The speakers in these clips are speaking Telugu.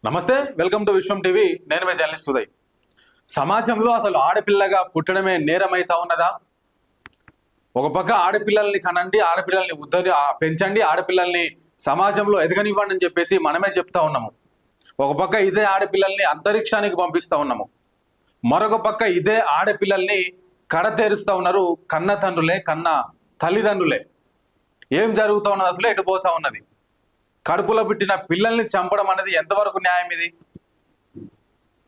నమస్తే, వెల్కమ్ టు విశ్వం టీవీ. నేను మీ జర్నలిస్ట్ ఉదయ్. సమాజంలో అసలు ఆడపిల్లగా పుట్టడమే నేరమైతా ఉన్నదా? ఒక పక్క ఆడపిల్లల్ని కనండి, ఆడపిల్లల్ని పెంచండి, ఆడపిల్లల్ని సమాజంలో ఎదగనివ్వండి అని చెప్పేసి మనమే చెప్తా ఉన్నాము. ఒక పక్క ఇదే ఆడపిల్లల్ని అంతరిక్షానికి పంపిస్తా ఉన్నాము. మరొక పక్క ఇదే ఆడపిల్లల్ని కడతేరుస్తా ఉన్నారు కన్న తండ్రులే, కన్న తల్లిదండ్రులే. ఏం జరుగుతూ ఉన్నది? అసలు ఎటుపోతా ఉన్నది? కడుపులో పుట్టిన పిల్లల్ని చంపడం అనేది ఎంతవరకు న్యాయం? ఇది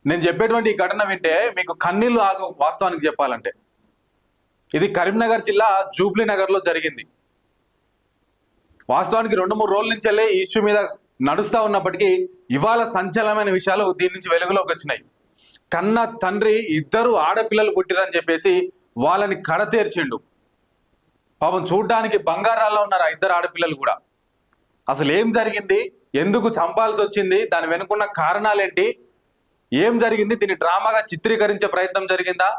నేను చెప్పేటువంటి ఈ ఘటన వింటే మీకు కన్నీళ్లు ఆగు. వాస్తవానికి చెప్పాలంటే ఇది కరీంనగర్ జిల్లా జూబ్లీ నగర్ లో జరిగింది. వాస్తవానికి 2-3 రోజుల నుంచి వెళ్ళే ఈ ఇష్యూ మీద నడుస్తా ఉన్నప్పటికీ ఇవాళ సంచలనమైన విషయాలు దీని నుంచి వెలుగులోకి వచ్చినాయి. కన్న తండ్రి ఇద్దరు ఆడపిల్లలు పుట్టిరని చెప్పేసి వాళ్ళని కడతేర్చిండు. పాపం చూడ్డానికి బంగారాల్లో ఉన్నారు ఆ ఇద్దరు ఆడపిల్లలు కూడా. అసలు ఏం జరిగింది? ఎందుకు చంపాల్సి వచ్చింది? దాని వెనుకున్న కారణాలేంటి? ఏం జరిగింది? దీన్ని డ్రామాగా చిత్రీకరించే ప్రయత్నం జరిగిందా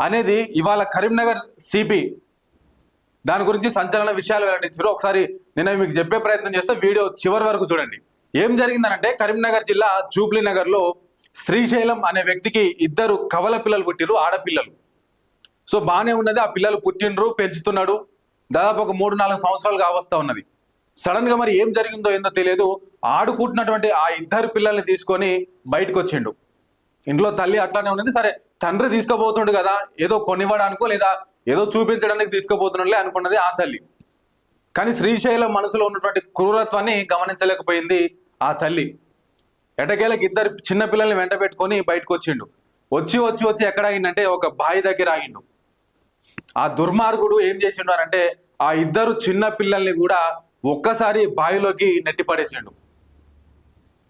అనేది ఇవాళ కరీంనగర్ సిపి దాని గురించి సంచలన విషయాలు వెల్లడించారు. ఒకసారి నేను మీకు చెప్పే ప్రయత్నం చేస్తే వీడియో చివరి వరకు చూడండి. ఏం జరిగిందనంటే కరీంనగర్ జిల్లా జూబ్లీ నగర్ లో శ్రీశైలం అనే వ్యక్తికి ఇద్దరు కవల పిల్లలు పుట్టిరు, ఆడపిల్లలు. సో బాగానే ఉన్నది, ఆ పిల్లలు పుట్టినరు, పెంచుతున్నాడు. దాదాపు ఒక 3-4 సంవత్సరాలు కావస్తా ఉన్నది. సడన్ గా మరి ఏం జరిగిందో ఏందో తెలియదు, ఆడుకుంటున్నటువంటి ఆ ఇద్దరు పిల్లల్ని తీసుకొని బయటకు వచ్చిండు. ఇంట్లో తల్లి అట్లానే ఉన్నది. సరే తండ్రి తీసుకుపోతుండు కదా, ఏదో కొనివ్వడానికో లేదా ఏదో చూపించడానికి తీసుకుపోతున్నట్లే అనుకున్నది ఆ తల్లి. కానీ శ్రీశైలం మనసులో ఉన్నటువంటి క్రూరత్వాన్ని గమనించలేకపోయింది ఆ తల్లి. ఎటకేలకు ఇద్దరు చిన్న పిల్లల్ని వెంట పెట్టుకొని బయటకు వచ్చిండు. వచ్చి ఎక్కడ ఆగిండంటే ఒక బావి దగ్గర ఆగిండు. ఆ దుర్మార్గుడు ఏం చేసిండు అంటే ఆ ఇద్దరు చిన్న పిల్లల్ని కూడా ఒక్కసారి బావిలోకి నెట్టి పడేసిండు.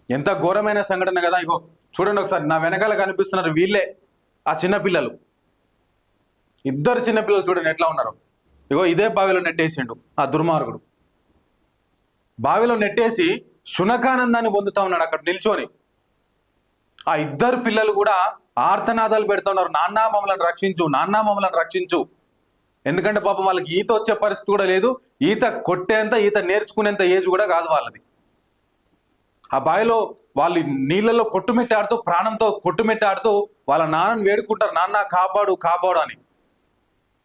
ఎంత ఘోరమైన సంఘటన కదా. ఇగో చూడండి ఒకసారి, నా వెనకాల కనిపిస్తున్నారు వీళ్ళే ఆ చిన్నపిల్లలు. ఇద్దరు చిన్నపిల్లలు చూడండి ఎట్లా ఉన్నారు. ఇగో ఇదే బావిలో నెట్టేసిండు ఆ దుర్మార్గుడు. బావిలో నెట్టేసి శునకానందాన్ని పొందుతా ఉన్నాడు అక్కడ నిల్చొని. ఆ ఇద్దరు పిల్లలు కూడా ఆర్తనాదాలు పెడుతున్నారు, నాన్న మమ్మల్ని రక్షించు, నాన్న మమ్మల్ని రక్షించు. ఎందుకంటే పాపం వాళ్ళకి ఈత వచ్చే పరిస్థితి కూడా లేదు, ఈత కొట్టేంత, ఈత నేర్చుకునేంత ఏజ్ కూడా కాదు వాళ్ళది. ఆ బావిలో వాళ్ళు నీళ్ళలో కొట్టుమిట్టాడుతూ, ప్రాణంతో కొట్టుమిట్టాడుతూ వాళ్ళ నాన్నని వేడుకుంటారు, నాన్న కాపాడు కాపాడు అని.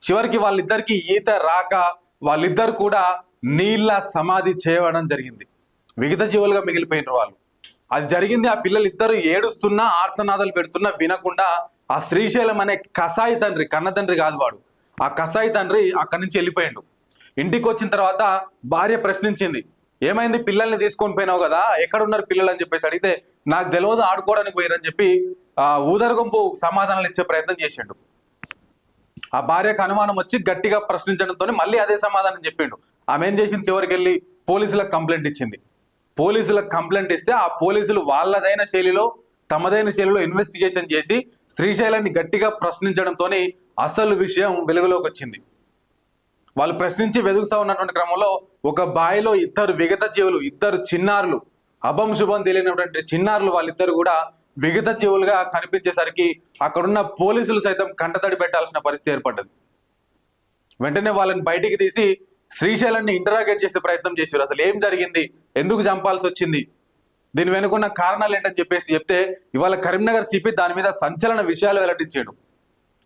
చివరికి వాళ్ళిద్దరికి ఈత రాక వాళ్ళిద్దరు కూడా నీళ్ళ సమాధి చేయడం జరిగింది. విగత జీవులుగా మిగిలిపోయినారు వాళ్ళు. అది జరిగింది. ఆ పిల్లలు ఇద్దరు ఏడుస్తున్నా, ఆర్తనాదాలు పెడుతున్నా వినకుండా ఆ శ్రీశైలం అనే కసాయి తండ్రి, కన్న తండ్రి కాదు వాడు, ఆ కసాయి తండ్రి అక్కడి నుంచి వెళ్ళిపోయాడు. ఇంటికి వచ్చిన తర్వాత భార్య ప్రశ్నించింది, ఏమైంది, పిల్లల్ని తీసుకొని పోయినావు కదా, ఎక్కడున్నారు పిల్లలు అని చెప్పేసి అడిగితే నాకు తెలియదు, ఆడుకోవడానికి పోయారని చెప్పి ఊదరగొంపు సమాధానాలు ఇచ్చే ప్రయత్నం చేసిండు. ఆ భార్యకు అనుమానం వచ్చి గట్టిగా ప్రశ్నించడంతో మళ్ళీ అదే సమాధానం చెప్పిండు. ఆమె ఏం చేసింది, చివరికి వెళ్ళి పోలీసులకు కంప్లైంట్ ఇచ్చింది. పోలీసులకు కంప్లైంట్ ఇస్తే ఆ పోలీసులు వాళ్ళదైన శైలిలో, తమదైన శైలిలో ఇన్వెస్టిగేషన్ చేసి శ్రీశైలాన్ని గట్టిగా ప్రశ్నించడంతో అసలు విషయం వెలుగులోకి వచ్చింది. వాళ్ళు ప్రశ్నించి వెతుకుతా ఉన్నటువంటి క్రమంలో ఒక బావిలో ఇద్దరు విగత జీవులు, ఇద్దరు చిన్నారులు, అభం శుభం తెలియనటువంటి చిన్నారులు, వాళ్ళిద్దరు కూడా విగత జీవులుగా కనిపించేసరికి అక్కడున్న పోలీసులు సైతం కంటతడి పెట్టాల్సిన పరిస్థితి ఏర్పడ్డది. వెంటనే వాళ్ళని బయటికి తీసి శ్రీశైలాన్ని ఇంటరాగేట్ చేసే ప్రయత్నం చేశారు. అసలు ఏం జరిగింది, ఎందుకు చంపాల్సి వచ్చింది, దీని వెనుకున్న కారణాలు ఏంటని చెప్పేసి చెప్తే ఇవాళ కరీంనగర్ సిపి దాని మీద సంచలన విషయాలు వెల్లడించాడు.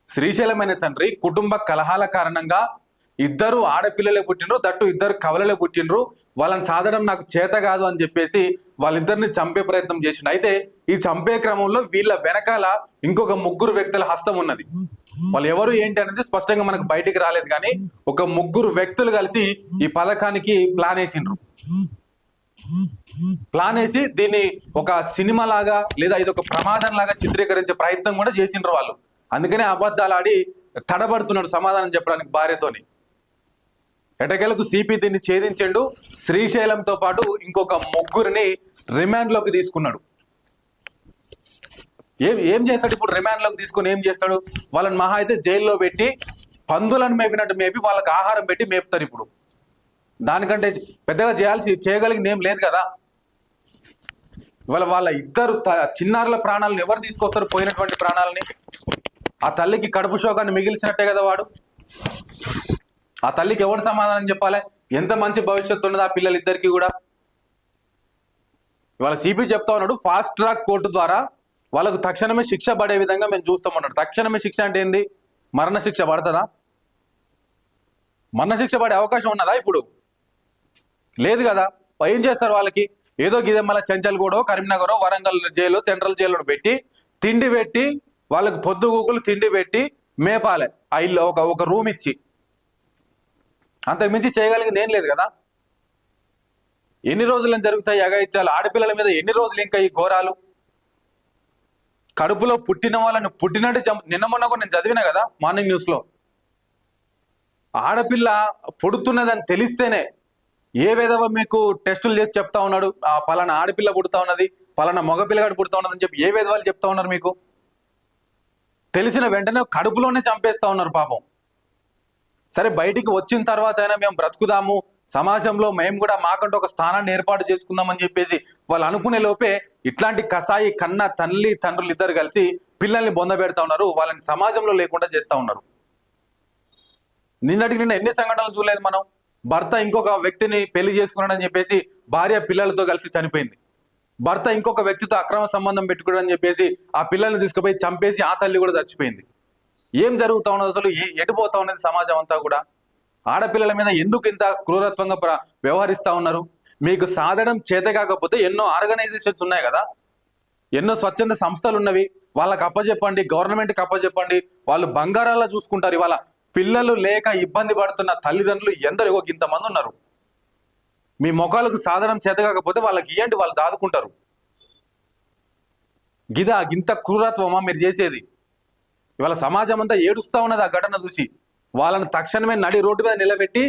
శ్రీశైలమైన తండ్రి కుటుంబ కలహాల కారణంగా ఇద్దరు ఆడపిల్లలే పుట్టినరు, దట్టు ఇద్దరు కవలలే పుట్టినరు, వాళ్ళని సాధడం నాకు చేత కాదు అని చెప్పేసి వాళ్ళిద్దరిని చంపే ప్రయత్నం చేసిండు. అయితే ఈ చంపే క్రమంలో వీళ్ళ వెనకాల ఇంకొక 3 వ్యక్తుల హస్తం ఉన్నది. వాళ్ళు ఎవరు ఏంటి అనేది స్పష్టంగా మనకు బయటికి రాలేదు, కానీ ఒక 3 వ్యక్తులు కలిసి ఈ పథకానికి ప్లాన్ వేసి దీన్ని ఒక సినిమా లాగా లేదా ఇది ఒక ప్రమాదం లాగా చిత్రీకరించే ప్రయత్నం కూడా చేసిండ్రు వాళ్ళు. అందుకనే అబద్ధాలు ఆడి తడబడుతున్నాడు సమాధానం చెప్పడానికి భార్యతోని. ఎటకేలకు సిపి దీన్ని ఛేదించిండు. శ్రీశైలంతో పాటు ఇంకొక 3 రిమాండ్ లోకి తీసుకున్నాడు. ఏం చేస్తాడు ఇప్పుడు? రిమాండ్ లోకి తీసుకుని ఏం చేస్తాడు? వాళ్ళని మహా అయితే జైల్లో పెట్టి పందులను మేపినట్టు మేపి వాళ్ళకి ఆహారం పెట్టి మేపుతారు. ఇప్పుడు దానికంటే పెద్దగా చేయగలిగింది ఏం లేదు కదా. ఇవాళ వాళ్ళ ఇద్దరు చిన్నారుల ప్రాణాలను ఎవరు తీసుకొస్తారు? పోయినటువంటి ప్రాణాలని. ఆ తల్లికి కడుపు శోకాన్ని మిగిల్చినట్టే కదా వాడు. ఆ తల్లికి ఎవరు సమాధానం చెప్పాలి? ఎంత మంచి భవిష్యత్తు ఉన్నది ఆ పిల్లలిద్దరికి కూడా. ఇవాళ సిపి చెప్తా ఉన్నాడు, ఫాస్ట్ ట్రాక్ కోర్టు ద్వారా వాళ్ళకు తక్షణమే శిక్ష పడే విధంగా మేము చూస్తామన్నాడు. తక్షణమే శిక్ష అంటే ఏంది? మరణ శిక్ష పడుతుందా? మరణ శిక్ష పడే అవకాశం ఉన్నదా ఇప్పుడు? లేదు కదా. ఏం చేస్తారు వాళ్ళకి? ఏదో గిదెమ్మల చెంచల్గూడో, కరీంనగరో, వరంగల్ జైలు, సెంట్రల్ జైల్లో పెట్టి తిండి పెట్టి వాళ్ళకి పొద్దుగూకులు తిండి పెట్టి మేపాలే ఆ ఇల్లు ఒక రూమ్ ఇచ్చి. అంతకు మించి చేయగలిగింది ఏం లేదు కదా. ఎన్ని రోజులు జరుగుతాయి అఘాయిత్యాలు? ఆడపిల్లల మీద ఎన్ని రోజులు ఇంకా ఈ ఘోరాలు? కడుపులో పుట్టిన వాళ్ళని పుట్టినట్టు నిన్న మొన్న కూడా నేను చదివినా కదా మార్నింగ్ న్యూస్లో. ఆడపిల్ల పుడుతున్నదని తెలిస్తేనే ఏ విధవ మీకు టెస్టులు చేసి చెప్తా ఉన్నాడు, ఆ పలానా ఆడపిల్ల పుడతా ఉన్నది, పలానా మగపిల్లగాడు పుడతా ఉన్నది అని చెప్పి ఏ విధవాళ్ళు చెప్తా ఉన్నారు మీకు? తెలిసిన వెంటనే కడుపులోనే చంపేస్తా ఉన్నారు పాపం. సరే బయటికి వచ్చిన తర్వాత అయినా మేము బ్రతుకుదాము, సమాజంలో మేము కూడా మాకంటూ ఒక స్థానాన్ని ఏర్పాటు చేసుకుందామని చెప్పేసి వాళ్ళు అనుకునే లోపే ఇట్లాంటి కసాయి కన్న తల్లి తండ్రులు ఇద్దరు కలిసి పిల్లల్ని బొంద పెడతా ఉన్నారు, వాళ్ళని సమాజంలో లేకుండా చేస్తా ఉన్నారు. నిన్నటికి నిన్న ఎన్ని సంఘటనలు చూడలేదు మనం? భర్త ఇంకొక వ్యక్తిని పెళ్లి చేసుకున్నాడని చెప్పేసి భార్య పిల్లలతో కలిసి చనిపోయింది. భర్త ఇంకొక వ్యక్తితో అక్రమ సంబంధం పెట్టుకున్నాడని చెప్పేసి ఆ పిల్లల్ని తీసుకుపోయి చంపేసి ఆ తల్లి కూడా చచ్చిపోయింది. ఏం జరుగుతా ఉన్నది అసలు? ఎటుపోతా ఉన్నది సమాజం అంతా కూడా? ఆడపిల్లల మీద ఎందుకు ఇంత క్రూరత్వంగా వ్యవహరిస్తా ఉన్నారు? మీకు సాధడం చేత కాకపోతే ఎన్నో ఆర్గనైజేషన్స్ ఉన్నాయి కదా, ఎన్నో స్వచ్ఛంద సంస్థలు ఉన్నవి, వాళ్ళకి అప్పచెప్పండి, గవర్నమెంట్కి అప్పచెప్పండి, వాళ్ళు బంగారాల్లో చూసుకుంటారు. ఇవాళ పిల్లలు లేక ఇబ్బంది పడుతున్న తల్లిదండ్రులు ఎందరో ఇంతమంది ఉన్నారు. మీ మొఖాలకు సాధనం చేత కాకపోతే వాళ్ళకి ఇవ్వండి, వాళ్ళు సాదుకుంటారు. గింత క్రూరత్వమా మీరు చేసేది? ఇవాళ సమాజం అంతా ఏడుస్తా ఉన్నది ఆ ఘటన చూసి. వాళ్ళని తక్షణమే నడి రోడ్డు మీద నిలబెట్టి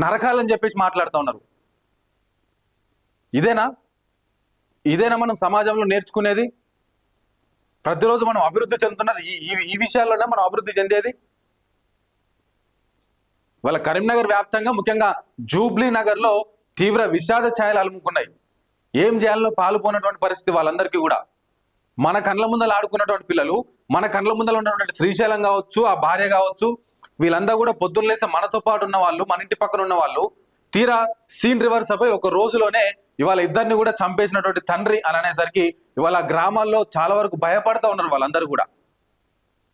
నరకాలని చెప్పేసి మాట్లాడుతూ ఉన్నారు. ఇదేనా మనం సమాజంలో నేర్చుకునేది? ప్రతిరోజు మనం అభివృద్ధి చెందుతున్నది ఈ విషయాల్లోనే మనం అభివృద్ధి చెందేది. వాళ్ళ కరీంనగర్ వ్యాప్తంగా ముఖ్యంగా జూబ్లీ నగర్లో తీవ్ర విషాద ఛాయలు అలుముకున్నాయి. ఏం చేయాలో పాల్పోయినటువంటి పరిస్థితి వాళ్ళందరికీ కూడా. మన కండ్ల ముందర ఆడుకున్నటువంటి పిల్లలు, మన కండ్ల ముందర ఉన్నటువంటి శ్రీశైలం కావచ్చు, ఆ భార్య కావచ్చు, వీళ్ళందరూ కూడా పొద్దున్న లేసి మనతో పాటు ఉన్న వాళ్ళు, మన ఇంటి పక్కన ఉన్న వాళ్ళు, తీరా సీన్ రివర్స్ అయిపోయి ఒక రోజులోనే ఇవాళ ఇద్దరిని కూడా చంపేసినటువంటి తండ్రి అని అనేసరికి ఇవాళ గ్రామాల్లో చాలా వరకు భయపడతా ఉన్నారు వాళ్ళందరూ కూడా.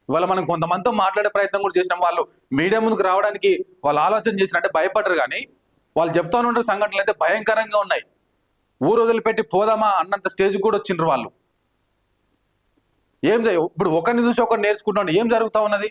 ఇవాళ మనం కొంతమందితో మాట్లాడే ప్రయత్నం కూడా చేసినాం. వాళ్ళు మీడియా ముందుకు రావడానికి వాళ్ళు ఆలోచన చేసినట్టే భయపడరు, కానీ వాళ్ళు చెప్తా ఉన్న సంఘటనలు అయితే భయంకరంగా ఉన్నాయి. ఊరు వదిలిపెట్టి పోదామా అన్నంత స్టేజ్ కూడా వచ్చిండ్రు వాళ్ళు. ఇప్పుడు ఒకరిని చూసి ఒకరు నేర్చుకుంటున్నాడు. ఏం జరుగుతూ ఉన్నది?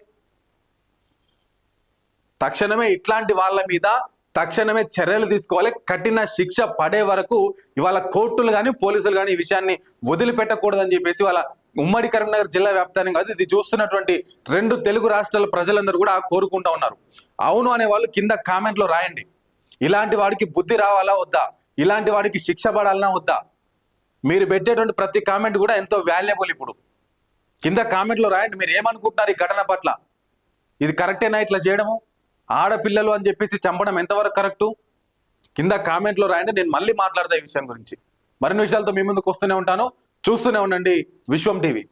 తక్షణమే ఇట్లాంటి వాళ్ళ మీద తక్షణమే చర్యలు తీసుకోవాలి. కఠిన శిక్ష పడే వరకు ఇవాళ కోర్టులు కానీ పోలీసులు కానీ ఈ విషయాన్ని వదిలిపెట్టకూడదని చెప్పేసి వాళ్ళ ఉమ్మడి కరీంనగర్ జిల్లా వ్యాప్తంగా కాదు, ఇది చూస్తున్నటువంటి 2 తెలుగు రాష్ట్రాల ప్రజలందరూ కూడా కోరుకుంటా ఉన్నారు. అవును అనే వాళ్ళు కింద కామెంట్లో రాయండి. ఇలాంటి వాడికి బుద్ధి రావాలా వద్దా? ఇలాంటి వాడికి శిక్ష పడాలన్నా వద్దా? మీరు పెట్టేటువంటి ప్రతి కామెంట్ కూడా ఎంతో వాల్యుబుల్. ఇప్పుడు కింద కామెంట్లో రాయండి, మీరు ఏమనుకుంటున్నారు ఈ ఘటన పట్ల? ఇది కరెక్టేనా ఇట్లా చేయడము? ఆడపిల్లలు అని చెప్పేసి చంపడం ఎంతవరకు కరెక్టు? కింద కామెంట్లో రాయండి, నేను మళ్ళీ మాట్లాడతా ఈ విషయం గురించి. మరిన్ని విషయాలతో మీ ముందుకు వస్తూనే ఉంటాను. చూస్తూనే ఉండండి విశ్వం టీవీ.